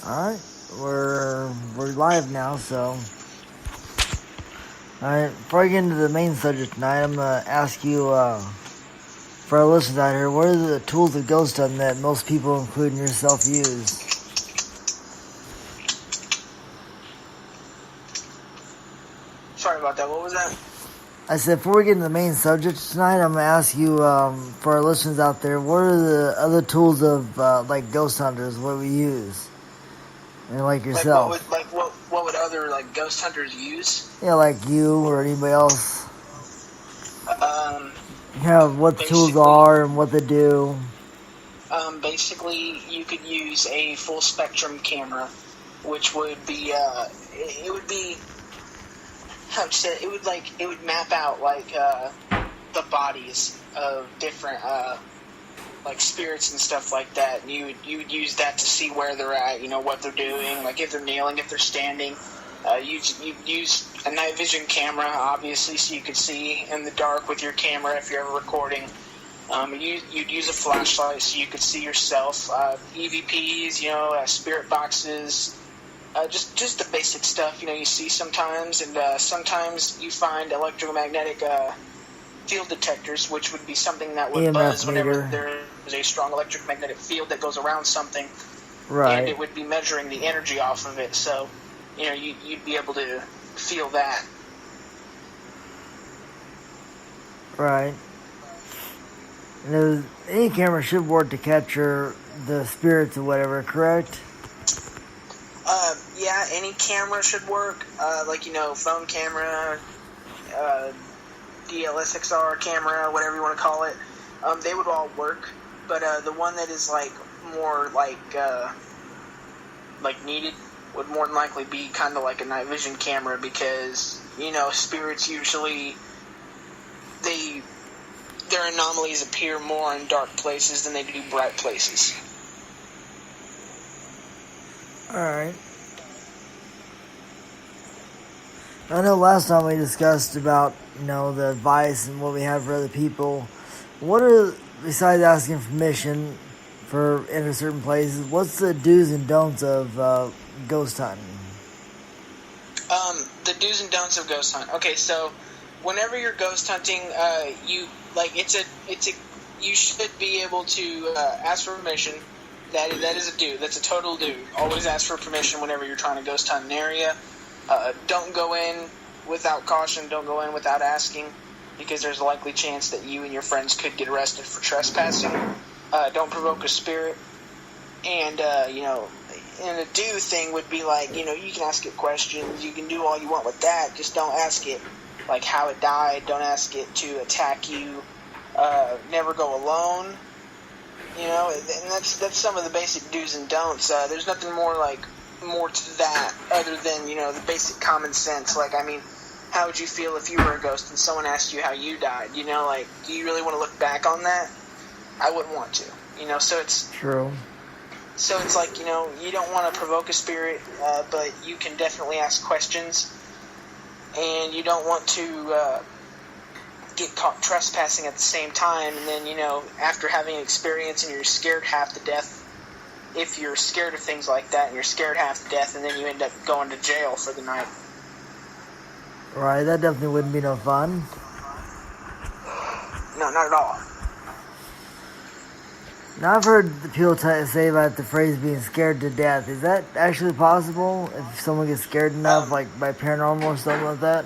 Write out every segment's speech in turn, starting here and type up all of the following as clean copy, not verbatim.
Alright, we're live now, so... Alright, before I get into the main subject tonight, I'm going to ask you, for our listeners out here, what are the tools of ghost hunting that most people, including yourself, use? Sorry about that, what was that? I said, before we get into the main subject tonight, I'm going to ask you, for our listeners out there, what are the other tools of, like, ghost hunters, what we use? And like yourself. What would other, like, ghost hunters use? Yeah, like you or anybody else. What the tools are and what they do. Basically, you could use a full spectrum camera, which would be, it would be, how to say, it would map out, like, the bodies of different, like, spirits and stuff like that, and you would use that to see where they're at, what they're doing, like, if they're kneeling, if they're standing. You'd use a night vision camera, obviously, so you could see in the dark with your camera if you're ever recording. You'd use a flashlight so you could see yourself. EVPs, spirit boxes, just the basic stuff, you see sometimes, and sometimes you find electromagnetic field detectors, which would be something that would buzz whenever there is a strong electromagnetic field that goes around something. Right. And it would be measuring the energy off of it, so, you'd be able to feel that. Right. And any camera should work to capture the spirits or whatever, correct? Yeah, any camera should work, phone camera, DLSXR camera, whatever you want to call it. They would all work, but the one that is more needed would more than likely be kind of like a night vision camera, because spirits usually their anomalies appear more in dark places than they do bright places. All right. I know last time we discussed about, the advice and what we have for other people. What are, besides asking permission for enter certain places, what's the do's and don'ts of ghost hunting? The do's and don'ts of ghost hunt. Okay, so whenever you're ghost hunting, you should be able to ask for permission. That is a do. That's a total do. Always ask for permission whenever you're trying to ghost hunt an area. Don't go in without caution. Don't go in without asking, because there's a likely chance that you and your friends could get arrested for trespassing. Don't provoke a spirit. And, and a do thing would be you can ask it questions. You can do all you want with that. Just don't ask it, how it died. Don't ask it to attack you. Never go alone. And that's some of the basic do's and don'ts. There's nothing more to that other than, the basic common sense. How would you feel if you were a ghost and someone asked you how you died? Do you really want to look back on that? I wouldn't want to. So it's... True. So it's you don't want to provoke a spirit, but you can definitely ask questions. And you don't want to get caught trespassing at the same time, and then, after having an experience and you're scared half to death, if you're scared of things like that and you're scared half to death, and then you end up going to jail for the night. Right, that definitely wouldn't be no fun. No, not at all. Now, I've heard people say about the phrase being scared to death. Is that actually possible? If someone gets scared enough, by paranormal or something like that?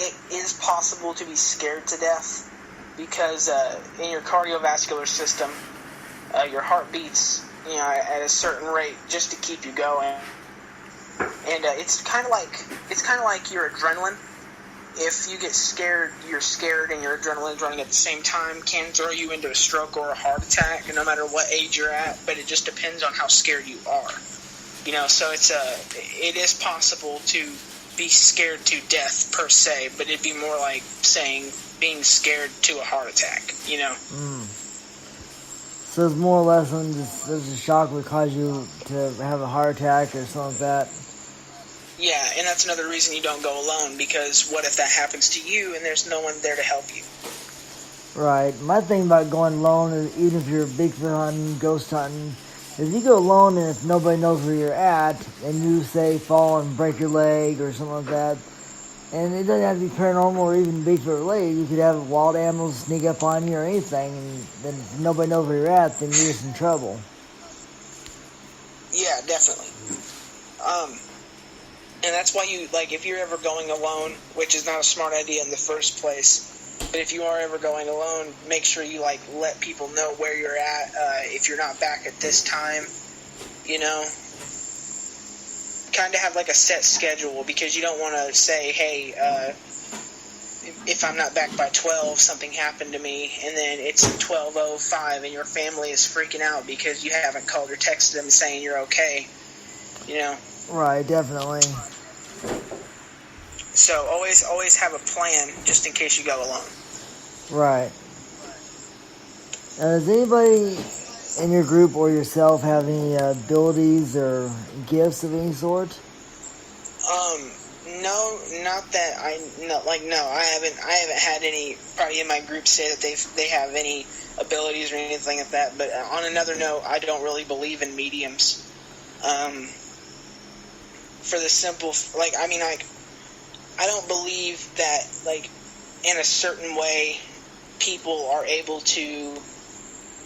It is possible to be scared to death, because in your cardiovascular system, your heart beats, at a certain rate just to keep you going. And it's kind of like your adrenaline. If you get scared, you're scared, and your adrenaline's running at the same time, can throw you into a stroke or a heart attack, no matter what age you're at. But it just depends on how scared you are. So it is possible to be scared to death per se, but it'd be more like saying being scared to a heart attack. So it's more or less there's a shock would cause you to have a heart attack or something like that. Yeah, and that's another reason you don't go alone, because what if that happens to you and there's no one there to help you? Right. My thing about going alone is even if you're Bigfoot hunting, ghost hunting, if you go alone and if nobody knows where you're at and you say fall and break your leg or something like that, and it doesn't have to be paranormal or even Bigfoot related, you could have wild animals sneak up on you or anything, and then if nobody knows where you're at, then you're just in trouble. Yeah, definitely. And that's why you, like, if you're ever going alone, which is not a smart idea in the first place, but if you are ever going alone, make sure you, like, let people know where you're at, if you're not back at this time, you know? Kind of have, like, a set schedule, because you don't want to say, hey, if I'm not back by 12, something happened to me, and then it's 12:05, and your family is freaking out because you haven't called or texted them saying you're okay, you know? Right, definitely. So always have a plan just in case you go alone. Right. Does anybody in your group or yourself have any abilities or gifts of any sort? No, not that no, I haven't had anybody in my group say that they have any abilities or anything like that. But on another note, I don't really believe in mediums. For the simple, I don't believe that, like, in a certain way, people are able to,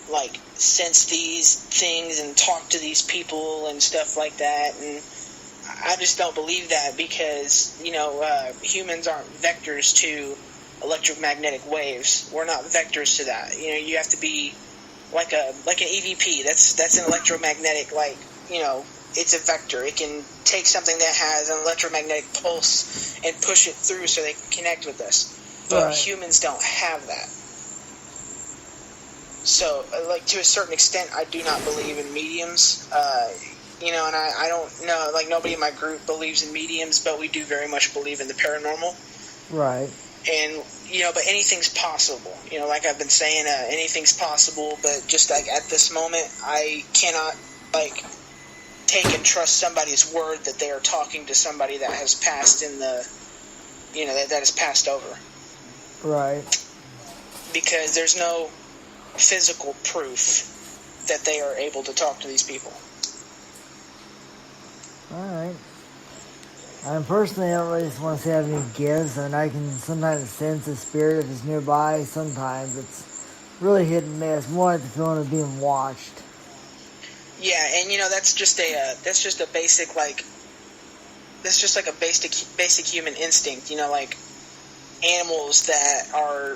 like, sense these things and talk to these people and stuff like that, and I just don't believe that because, humans aren't vectors to electromagnetic waves. We're not vectors to that. You have to be like an EVP. That's an electromagnetic, it's a vector. It can take something that has an electromagnetic pulse and push it through so they can connect with us. But Right. Humans don't have that. So, to a certain extent, I do not believe in mediums. And I don't know, nobody in my group believes in mediums, but we do very much believe in the paranormal. Right. And, but anything's possible. Like I've been saying, anything's possible, but just, at this moment, I cannot, take and trust somebody's word that they are talking to somebody that has passed in the, that has passed over. Right. Because there's no physical proof that they are able to talk to these people. Alright. Personally, I don't really just want to say I have any gifts. I can sometimes sense the spirit if it's nearby. Sometimes it's really hit and miss. More like the feeling of being watched. Yeah, and that's just a basic basic human instinct. Animals that are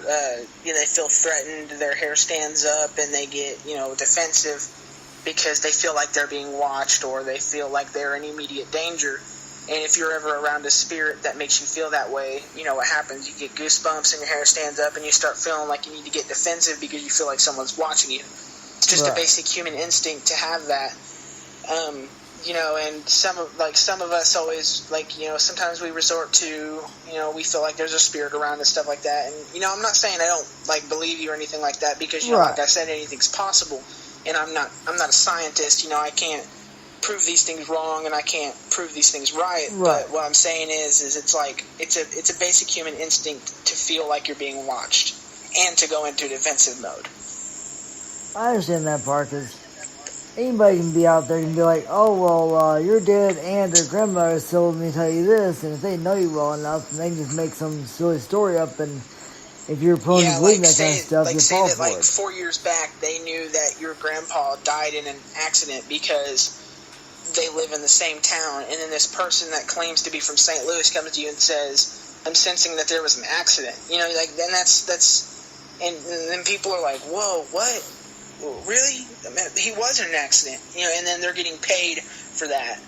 they feel threatened, their hair stands up, and they get defensive because they feel like they're being watched or they feel like they're in immediate danger. And if you're ever around a spirit that makes you feel that way, what happens? You get goosebumps and your hair stands up and you start feeling like you need to get defensive because you feel like someone's watching you. It's just Right. a basic human instinct to have that. And some of us always, sometimes we resort to, we feel like there's a spirit around and stuff like that. And, I'm not saying I don't, believe you or anything like that because, Right. like I said, anything's possible. And I'm not a scientist, I can't prove these things wrong and I can't prove these things right. But what I'm saying is it's a basic human instinct to feel like you're being watched and to go into defensive mode. I understand that part because anybody can be out there and be like, oh, well, your dad and their grandmother told me to tell you this, and if they know you well enough, then they can just make some silly story up, and if you're prone to believe that kind of stuff, you fall for it. 4 years back, they knew that your grandpa died in an accident because they live in the same town, and then this person that claims to be from St. Louis comes to you and says, I'm sensing that there was an accident. Then and then people are like, whoa, what? Really? He was in an accident, and then they're getting paid for that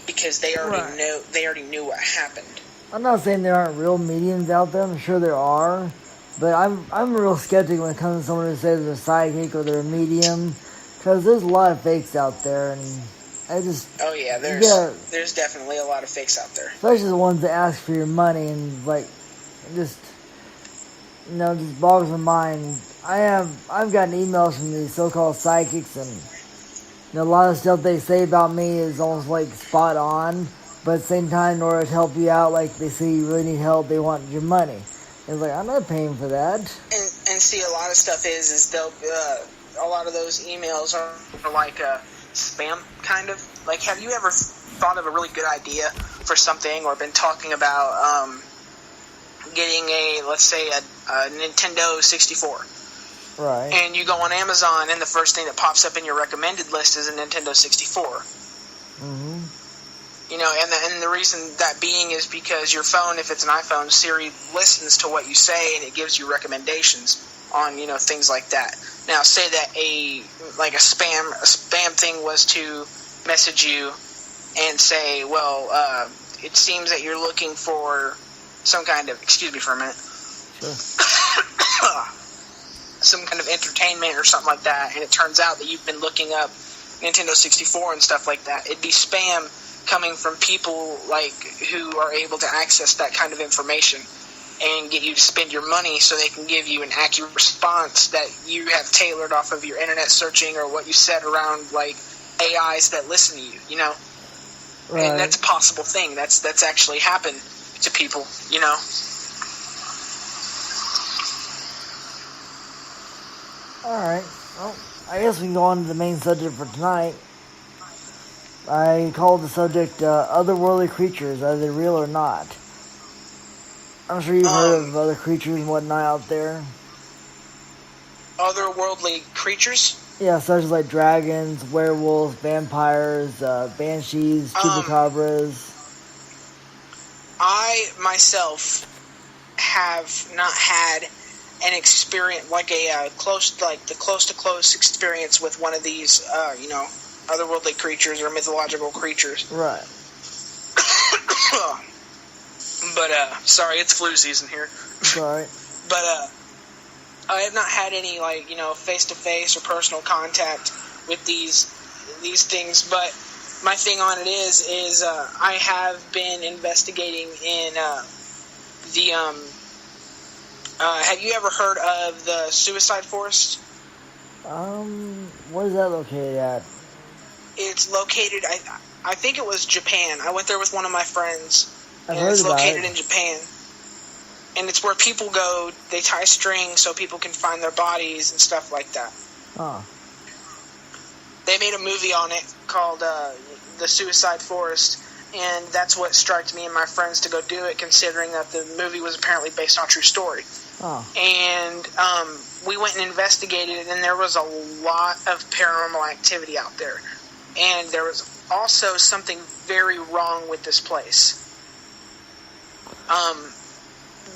because they already knew what happened. I'm not saying there aren't real mediums out there. I'm sure there are, but I'm a real skeptic when it comes to someone who says they're a psychic or they're a medium, because there's a lot of fakes out there, and there's definitely a lot of fakes out there, especially the ones that ask for your money and just boggles my mind. I've gotten emails from these so-called psychics, and a lot of stuff they say about me is almost spot on, but at the same time, in order to help you out, they say you really need help, they want your money. It's like, I'm not paying for that. And see, a lot of stuff is they'll a lot of those emails are like spam kind of. Like, have you ever thought of a really good idea for something, or been talking about getting let's say a Nintendo 64? Right. And you go on Amazon, and the first thing that pops up in your recommended list is a Nintendo 64. Mm-hmm. You know, and the reason that being is because your phone, if it's an iPhone, Siri listens to what you say, and it gives you recommendations on, you know, things like that. Now, say that a spam thing was to message you and say, well, it seems that you're looking for some kind of, excuse me for a minute. Sure. Some kind of entertainment or something like that, and it turns out that you've been looking up Nintendo 64 and stuff like that. It'd be spam coming from people like who are able to access that kind of information and get you to spend your money so they can give you an accurate response that you have tailored off of your internet searching or what you said around like AIs that listen to you, you know. Right. And that's a possible thing. That's actually happened to people, you know. Alright, well, I guess we can go on to the main subject for tonight. I called the subject otherworldly creatures, are they real or not? I'm sure you've heard of other creatures and whatnot out there. Otherworldly creatures? Yeah, such as like dragons, werewolves, vampires, banshees, chupacabras. I myself have not had an experience like a close to close experience with one of these, you know, otherworldly creatures or mythological creatures. Right. But sorry, it's flu season here. Sorry. But I have not had any like, you know, face to face or personal contact with these things. But my thing on it is I have been investigating in the have you ever heard of the Suicide Forest? What is that located at? It's located, I think it was Japan. I went there with one of my friends. I've and heard it's about located it. in Japan. And it's where people go, they tie strings so people can find their bodies and stuff like that. Oh. They made a movie on it called The Suicide Forest, and that's what struck me and my friends to go do it, considering that the movie was apparently based on a true story. Oh. And we went and investigated it, and there was a lot of paranormal activity out there. And there was also something very wrong with this place.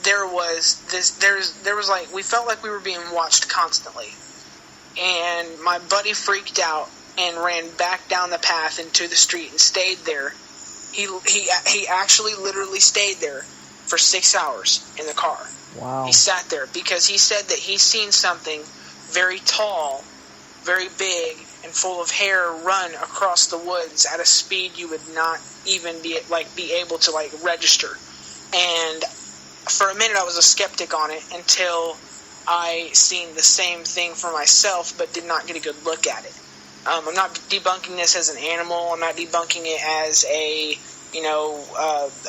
There was like, we felt like we were being watched constantly. And my buddy freaked out and ran back down the path into the street and stayed there. He actually literally stayed there for 6 hours in the car. Wow. He sat there because he said that he's seen something very tall, very big, and full of hair run across the woods at a speed you would not even be able to like register. And for a minute I was a skeptic on it until I seen the same thing for myself, but did not get a good look at it. I'm not debunking this as an animal. I'm not debunking it as a, you know,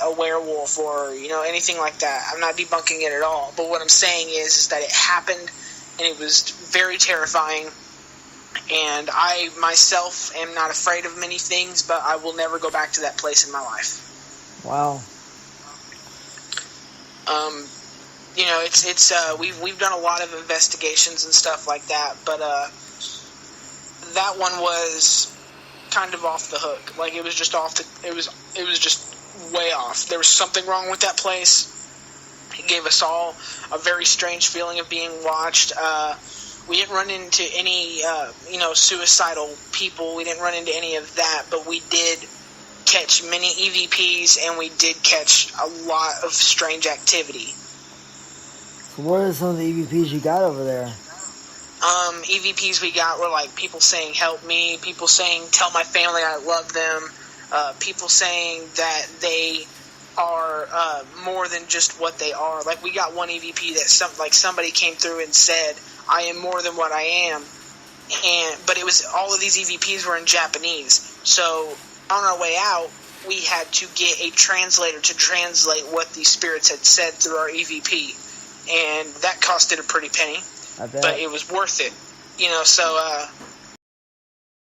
a werewolf or, you know, anything like that. I'm not debunking it at all. But what I'm saying is that it happened, and it was very terrifying. And I myself am not afraid of many things, but I will never go back to that place in my life. Wow. You know, it's we've done a lot of investigations and stuff like that, but that one was kind of off the hook. Like, it was just it was just way off. There was something wrong with that place. It gave us all a very strange feeling of being watched. We didn't run into any, you know, suicidal people. We didn't run into any of that, but we did catch many EVPs, and we did catch a lot of strange activity. So what are some of the EVPs you got over there? EVPs we got were like people saying, help me, people saying, tell my family I love them, people saying that they are more than just what they are. Like, we got one EVP that somebody came through and said, I am more than what I am. But it was, all of these EVPs were in Japanese. So on our way out, we had to get a translator to translate what these spirits had said through our EVP. and that costed a pretty penny, I bet. but it was worth it. You know, so